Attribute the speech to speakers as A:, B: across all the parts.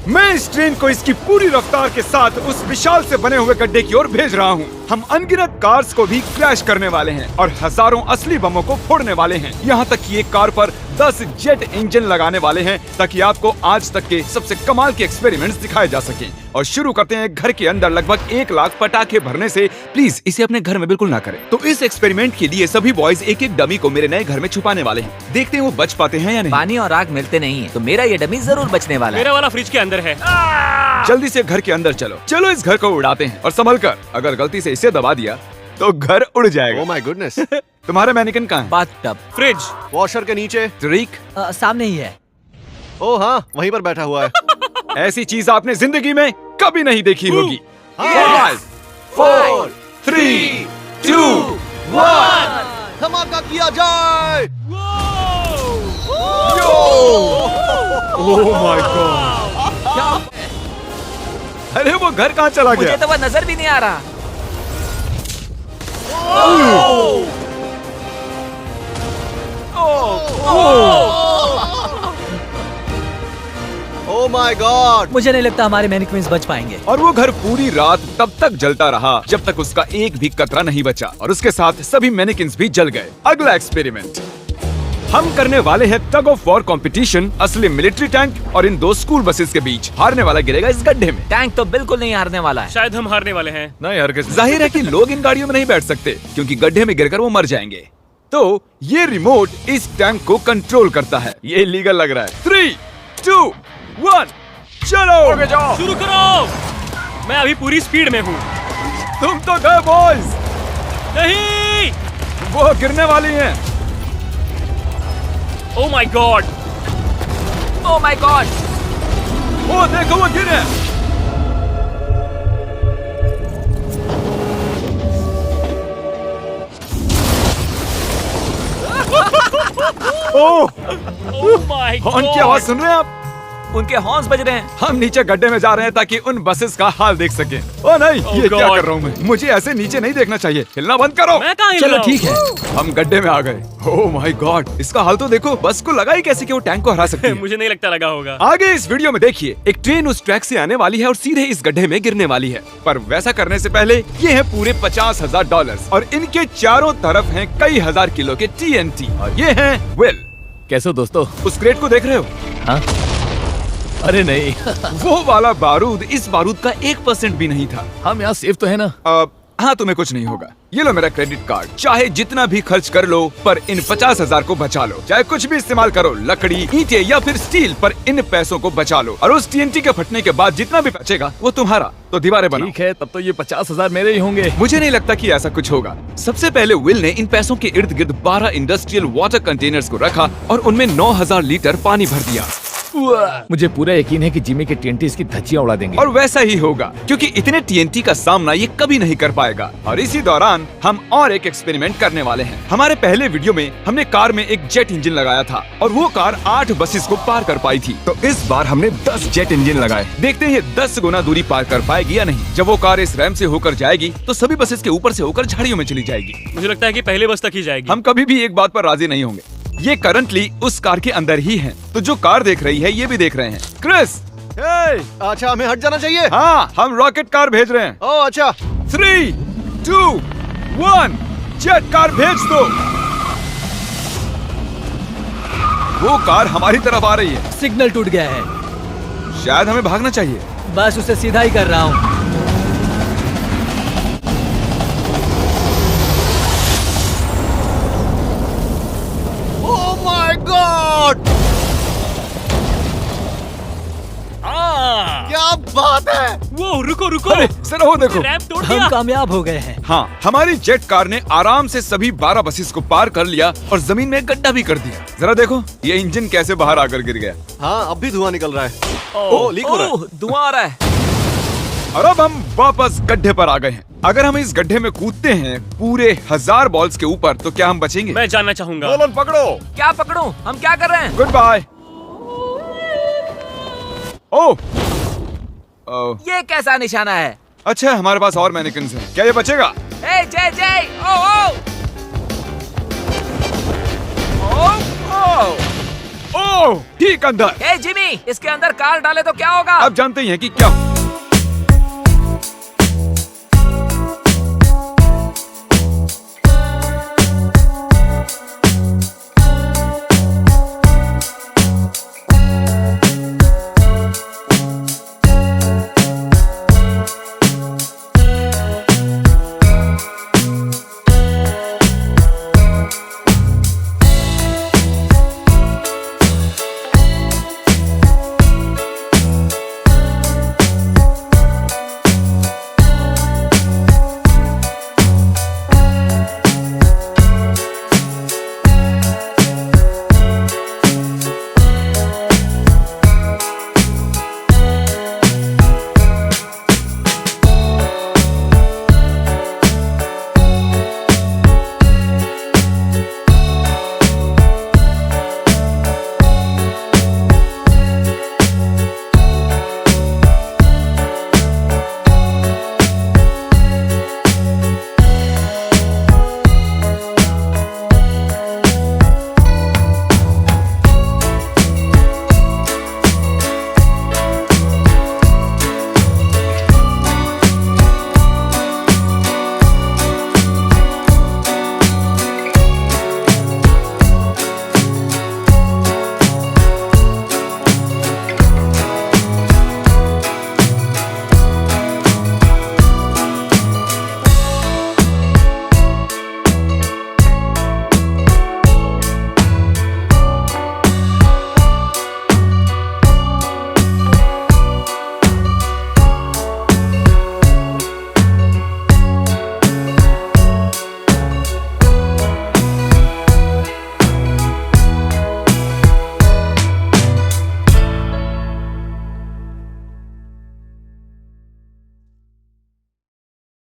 A: मैं इस ट्रेन को इसकी पूरी रफ्तार के साथ उस विशाल से बने हुए गड्ढे की ओर भेज रहा हूँ। हम अनगिनत कार्स को भी क्रैश करने वाले हैं और हजारों असली बमों को फोड़ने वाले हैं। यहाँ तक कि एक कार पर 10 जेट इंजन लगाने वाले हैं ताकि आपको आज तक के सबसे कमाल के एक्सपेरिमेंट्स दिखाए जा सकें। और शुरू करते हैं घर के अंदर लगभग 1 लाख पटाखे भरने से। प्लीज इसे अपने घर में बिल्कुल ना करें। तो इस एक्सपेरिमेंट के लिए सभी बॉयज एक एक डमी को मेरे नए घर में छुपाने वाले हैं। देखते हैं वो बच पाते हैं या नहीं।
B: पानी और आग मिलते नहीं है तो मेरा ये डमी जरूर बचने वाला है।
C: मेरा वाला फ्रिज के अंदर है।
A: जल्दी से घर के अंदर चलो इस घर को उड़ाते हैं। और संभल कर, अगर गलती से इसे दबा दिया तो घर उड़ जाएगा।
D: Oh my goodness.
A: तुम्हारा मैनिकन कहाँ है?
B: बाथटब।
C: फ्रिज
D: वॉशर के नीचे।
A: तरीक,
B: सामने ही है।
D: ओह हाँ, वहीं पर बैठा हुआ है।
A: ऐसी चीज आपने जिंदगी में कभी नहीं देखी होगी।
D: Yes!
A: 5, 4, 3, 2, 1।
D: धमाका किया जाए।
A: Oh my God. अरे वो घर कहाँ चला
B: मुझे
A: गया?
B: तो वह नजर भी नहीं आ रहा।
D: Oh my God.
B: मुझे नहीं लगता हमारे मैनिक्विन्स बच पाएंगे।
A: और वो घर पूरी रात तब तक जलता रहा जब तक उसका एक भी कतरा नहीं बचा और उसके साथ सभी मैनिकिन्स भी जल गए। अगला एक्सपेरिमेंट हम करने वाले हैं टग ऑफ वॉर कंपटीशन असली मिलिट्री टैंक और इन 2 स्कूल बसेस के बीच। हारने वाला गिरेगा इस गड्ढे में।
B: टैंक तो बिल्कुल नहीं हारने वाला है।
C: शायद हम हारने वाले हैं।
A: नहीं हरगिज़। जाहिर है कि लोग इन गाड़ियों में नहीं बैठ सकते क्योंकि गड्ढे में गिरकर वो मर जाएंगे। तो ये रिमोट इस टैंक को कंट्रोल करता है। ये इलीगल लग रहा है। 3, 2, 1 चलो जाओ।
C: शुरू करो। मैं अभी पूरी स्पीड में हूँ।
A: तुम तो गए बॉयज।
C: नहीं।
A: वो गिरने वाली हैं।
C: Oh my God.
B: Oh my God.
A: वो देखो वो गिरे। ओह
C: ओह माय गॉड।
A: हॉर्न की आवाज सुन रहे हैं आप?
B: उनके हॉर्न्स बज रहे हैं।
A: हम नीचे गड्ढे में जा रहे हैं ताकि उन बसेस का हाल देख सकें। ओ नहीं, ये क्या
C: God.
A: कर रहा हूँ मैं? मुझे ऐसे नीचे नहीं देखना चाहिए। हिलना बंद करो।
C: मैं कहाँ हिल
B: चलो
C: रहा हूँ?
B: ठीक है।
A: हम गड्ढे में आ गए। ओह माय गॉड, इसका हाल तो देखो। बस को लगा ही कैसे कि वो टैंक को हरा सकती है।
C: मुझे नहीं लगता लगा होगा।
A: आगे इस वीडियो में देखिए, एक ट्रेन उस ट्रैक से आने वाली है और सीधे इस गड्ढे में गिरने वाली है। पर वैसा करने से पहले ये है पूरे $50,000 और इनके चारों तरफ हैं कई हजार किलो के TNT। और ये है विल।
E: कैसे हो दोस्तों?
A: उस क्रेट को देख रहे हो?
E: हाँ? अरे नहीं।
A: वो वाला बारूद इस बारूद का 1% भी नहीं था।
E: हम यहाँ सेफ तो है ना?
A: हाँ, तुम्हें कुछ नहीं होगा। ये लो मेरा क्रेडिट कार्ड। चाहे जितना भी खर्च कर लो पर इन 50,000 को बचा लो। चाहे कुछ भी इस्तेमाल करो, लकड़ी, ईंटें या फिर स्टील, पर इन पैसों को बचा लो। और उस TNT के फटने के बाद जितना भी बचेगा वो तुम्हारा। तो दीवारें बनाओ।
E: ठीक है, तब तो ये 50,000 मेरे ही होंगे।
A: मुझे नहीं लगता कि ऐसा कुछ होगा। सबसे पहले विल ने इन पैसों के इर्द गिर्द 12 इंडस्ट्रियल वाटर कंटेनर्स को रखा और उनमें 9,000 लीटर पानी भर दिया।
E: मुझे पूरा यकीन है कि जिमी के TNT इसकी धज्जियां उड़ा देंगे।
A: और वैसा ही होगा क्योंकि इतने TNT का सामना ये कभी नहीं कर पाएगा। और इसी दौरान हम और एक एक्सपेरिमेंट करने वाले हैं। हमारे पहले वीडियो में हमने कार में एक जेट इंजन लगाया था और वो कार 8 बसेस को पार कर पाई थी। तो इस बार हमने 10 जेट इंजन लगाए। देखते हैं ये 10 गुना दूरी पार कर पाएगी या नहीं। जब वो कार इस रैंप से होकर जाएगी तो सभी बसेस के ऊपर से होकर झाड़ियों में चली जाएगी।
C: मुझे लगता है कि पहले बस तक ही जाएगी।
A: हम कभी भी एक बात पर राजी नहीं होंगे। ये करंटली उस कार के अंदर ही है, तो जो कार देख रही है ये भी देख रहे हैं। क्रिस,
D: अच्छा हमें हट जाना चाहिए।
A: हाँ, हम रॉकेट कार भेज रहे हैं।
D: ओह अच्छा।
A: 3, 2, 1 जेट कार भेज दो। वो कार हमारी तरफ आ रही है।
B: सिग्नल टूट गया है।
A: शायद हमें भागना चाहिए।
B: बस उसे सीधा ही कर रहा हूँ।
D: Oh my God. क्या बात है।
C: वो रुको रुको।
A: अरे जरा वो देखो।
C: रैंप तोड़
B: हम
C: दिया।
B: कामयाब हो गए हैं।
A: हाँ, हमारी जेट कार ने आराम से सभी 12 बसेस को पार कर लिया और जमीन में गड्ढा भी कर दिया। जरा देखो ये इंजन कैसे बाहर आकर गिर गया।
D: हाँ, अब भी धुआं निकल रहा है। ओह लीक हो रहा है।
B: ओह, धुआं आ रहा है।
A: और अब हम वापस गड्ढे पर आ गए हैं। अगर हम इस गड्ढे में कूदते हैं पूरे 1000 बॉल्स के ऊपर तो क्या हम बचेंगे?
C: मैं जानना चाहूंगा।
A: नोलन पकड़ो।
B: क्या पकड़ूं? हम क्या कर रहे हैं?
A: Good bye. ओह,
B: ये कैसा निशाना है?
A: अच्छा हमारे पास और मैनिकिन्स हैं। क्या ये बचेगा?
B: ए जय जय। ओ ओ। ओ ओ।
A: ओह, ठीक अंदर।
B: ए जिमी, इसके अंदर कार डाले तो क्या होगा?
A: अब जानते ही हैं कि क्या।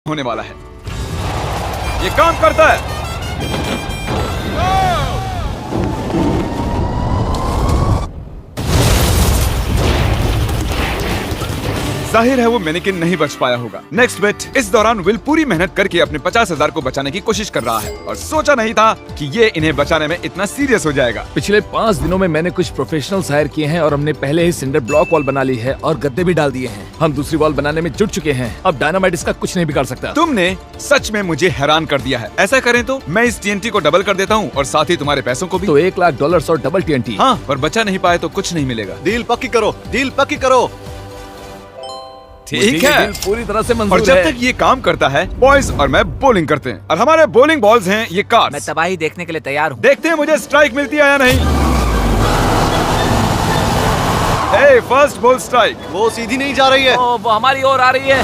A: होने वाला है। ये काम करता है। जाहिर है वो मैनेकिन नहीं बच पाया होगा। नेक्स्ट बेट। इस दौरान विल पूरी मेहनत करके अपने 50,000 को बचाने की कोशिश कर रहा है और सोचा नहीं था कि ये इन्हें बचाने में इतना सीरियस हो जाएगा।
E: पिछले 5 दिनों में मैंने कुछ प्रोफेशनल्स हायर किए हैं और हमने पहले ही सिंडर ब्लॉक वॉल बना ली है और गद्दे भी डाल दिए हैं। हम दूसरी वॉल बनाने में जुट चुके हैं। अब डायनामाइट इसका कुछ नहीं बिगाड़ सकता।
A: तुमने सच में मुझे हैरान कर दिया है। ऐसा करें तो मैं इस TNT को डबल कर देता हूँ और साथ ही तुम्हारे पैसों को भी।
E: तो $1,00,000 और डबल TNT।
A: हाँ, पर बचा नहीं पाए तो कुछ नहीं मिलेगा।
D: डील पक्की करो, डील पक्की करो।
A: ठीक है,
E: डील पूरी तरह से
A: और
E: मंजूर
A: जब
E: है।
A: तक ये काम करता है, बॉयज और मैं बॉलिंग करते हैं और हमारे बॉलिंग बॉल्स हैं ये
B: मैं
A: कार्स।
B: तबाही देखने के लिए तैयार हूँ।
A: देखते हैं मुझे स्ट्राइक मिलती है या नहीं। ए, फर्स्ट बॉल स्ट्राइक।
D: वो सीधी नहीं जा रही है।
B: ओ, वो हमारी ओर आ रही है।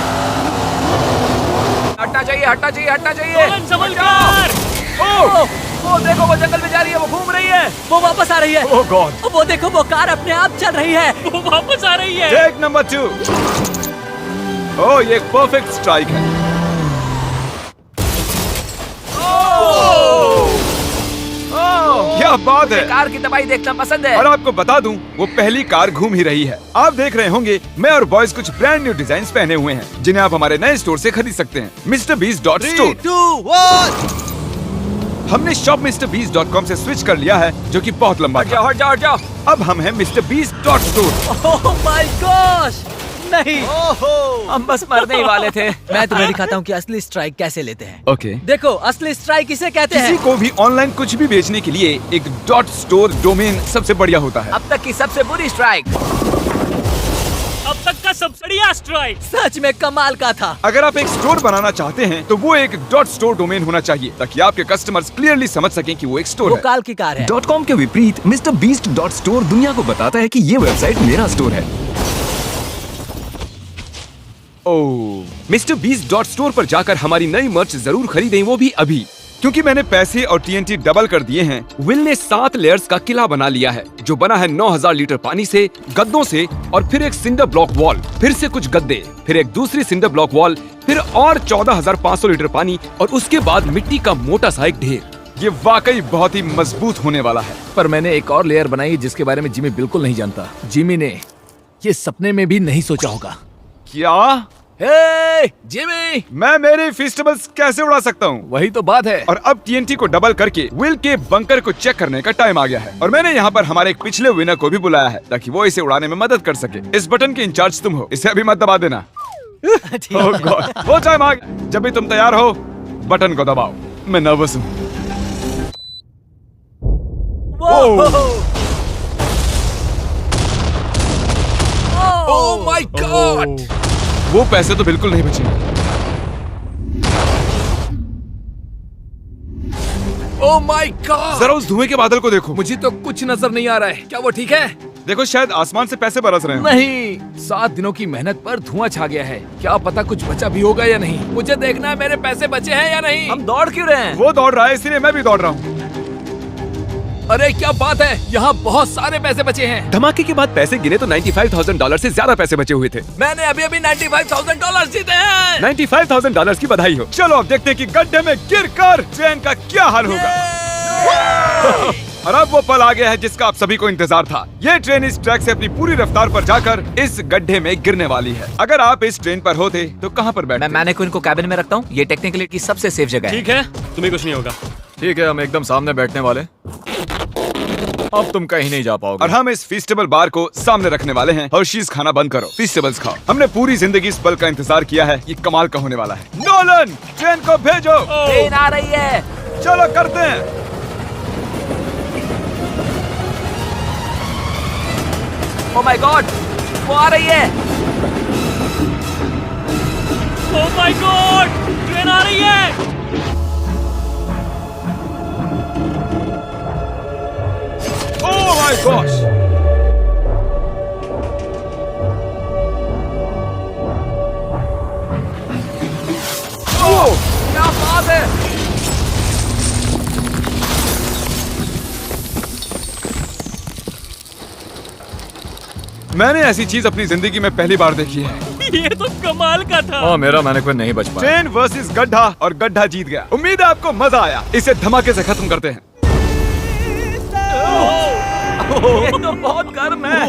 B: हटना चाहिए, हटना चाहिए, हटना चाहिए।
C: नोलन, संभल कर।
B: ओ, वो देखो, वो जंगल में जा रही है, वो घूम रही है।
F: वो वापस आ रही है।
A: ओह गॉड।
F: वो देखो, वो कार अपने आप चल रही है।
C: वो वापस आ रही है।
A: Take number 2। ओह, ये एक परफेक्ट स्ट्राइक है। क्या बात है।
B: कार की तबाही देखना पसंद है।
A: और आपको बता दूं, वो पहली कार घूम ही रही है। आप देख रहे होंगे मैं और बॉयज कुछ ब्रांड न्यू डिजाइन पहने हुए हैं जिन्हें आप हमारे नए स्टोर से खरीद सकते हैं, MrBeast.store।
D: 3, 2, 1।
A: हमने shopMrBeast.com से स्विच कर लिया है, जो कि बहुत लंबा
B: हट जाओ,
A: था।
B: हट जाओ, हट जाओ।
A: अब हम हैं MrBeast.store।
F: ओह माय गॉश, नहीं,
D: ओहो।
B: हम बस मरने ही वाले थे।
F: मैं तुम्हें दिखाता हूँ कि असली स्ट्राइक कैसे लेते हैं।
A: ओके।
F: देखो, असली स्ट्राइक इसे कहते
A: किसी
F: हैं।
A: को भी ऑनलाइन कुछ भी बेचने के लिए एक .store डोमेन सबसे बढ़िया होता है।
B: अब तक की सबसे बुरी स्ट्राइक।
C: अब तक का सबसे बढ़िया स्ट्राइक।
F: सच में कमाल का था।
A: अगर आप एक स्टोर बनाना चाहते हैं तो वो एक .store डोमेन होना चाहिए ताकि आपके कस्टमर्स क्लियरली समझ सकें कि वो एक स्टोर
F: वो
A: है।
F: काल की कार है।
G: .com के विपरीत MrBeast.store दुनिया को बताता है कि ये वेबसाइट मेरा स्टोर है।
A: ओह, MrBeast.store पर जाकर हमारी नई मर्च जरूर खरीदें, वो भी अभी, क्योंकि मैंने पैसे और TNT डबल कर दिए हैं। विल ने 7 लेयर्स का किला बना लिया है जो बना है 9,000 लीटर पानी से, गद्दों से और फिर एक सिंडर ब्लॉक वॉल, फिर से कुछ गद्दे, फिर एक दूसरी सिंडर ब्लॉक वॉल, फिर और 14,500 लीटर पानी और उसके बाद मिट्टी का मोटा सा एक ढेर। ये वाकई बहुत ही मजबूत होने वाला है।
E: पर मैंने एक और लेयर बनाई जिसके बारे में जिमी बिल्कुल नहीं जानता। जिमी ने ये सपने में भी नहीं सोचा होगा।
A: क्या
E: हे जिमी,
A: मैं मेरे फेस्टिवल्स कैसे उड़ा सकता हूँ?
E: वही तो बात है।
A: और अब TNT को डबल करके विल के बंकर को चेक करने का टाइम आ गया है और मैंने यहाँ पर हमारे एक पिछले विनर को भी बुलाया है ताकि वो इसे उड़ाने में मदद कर सके। इस बटन के इंचार्ज तुम हो, इसे अभी मत दबा देना। Oh God, वो टाइम आ गया। जब भी तुम तैयार हो बटन को दबाओ। मैं नर्वस हूँ।
E: ओह माय गॉड,
A: वो पैसे तो बिल्कुल नहीं बचे।
E: ओह माय गॉड,
A: जरा उस धुएं के बादल को देखो।
E: मुझे तो कुछ नजर नहीं आ रहा है। क्या वो ठीक है?
A: देखो शायद आसमान से पैसे बरस रहे हैं।
E: नहीं, 7 दिनों की मेहनत पर धुआं छा गया है। क्या पता कुछ बचा भी होगा या नहीं। मुझे देखना है मेरे पैसे बचे हैं या नहीं।
F: हम दौड़ क्यों रहे हैं?
A: वो दौड़ रहा है इसीलिए मैं भी दौड़ रहा हूँ।
E: अरे क्या बात है, यहाँ बहुत सारे पैसे बचे हैं।
A: धमाके के बाद पैसे गिने तो $95,000 से ज्यादा पैसे बचे हुए थे।
E: मैंने अभी अभी $95,000 जीते हैं।
A: $95,000 की बधाई हो। चलो अब देखते हैं कि गड्ढे में गिरकर ट्रेन का क्या हाल होगा। और अब वो पल आ गया है जिसका आप सभी को इंतजार था। ये ट्रेन इस ट्रैक से अपनी पूरी रफ्तार पर जाकर इस गड्ढे में गिरने वाली है। अगर आप इस ट्रेन पर होते तो कहाँ पर बैठते?
F: मैं मैनेक्विन को कैबिन में रखता हूँ। ये टेक्निकली की सबसे सेफ जगह है।
C: ठीक है, तुम्हें कुछ नहीं होगा।
G: ठीक है, हम एकदम सामने बैठने वाले। अब तुम कहीं नहीं जा पाओगे।
A: और हम इस फेस्टिवल बार को सामने रखने वाले हैं। हर्शीज खाना बंद करो, फेस्टिवल्स खाओ। हमने पूरी जिंदगी इस पल का इंतजार किया है। ये कमाल का होने वाला है। नोलन, ट्रेन को भेजो।
F: ट्रेन आ रही है।
A: चलो करते हैं।
F: ओह माय गॉड, वो आ रही है।
C: ओह माय गॉड, ट्रेन आ रही है।
A: Oh my gosh!
F: क्या बात है।
A: मैंने ऐसी चीज अपनी जिंदगी में पहली बार देखी है।
C: ये तो कमाल का था।
G: हाँ, मेरा मैनेक्विन नहीं बच पाया।
A: ट्रेन वर्सेस गड्ढा और गड्ढा जीत गया। उम्मीद है आपको मजा आया। इसे धमाके से खत्म करते हैं।
F: ये तो बहुत गर्म है।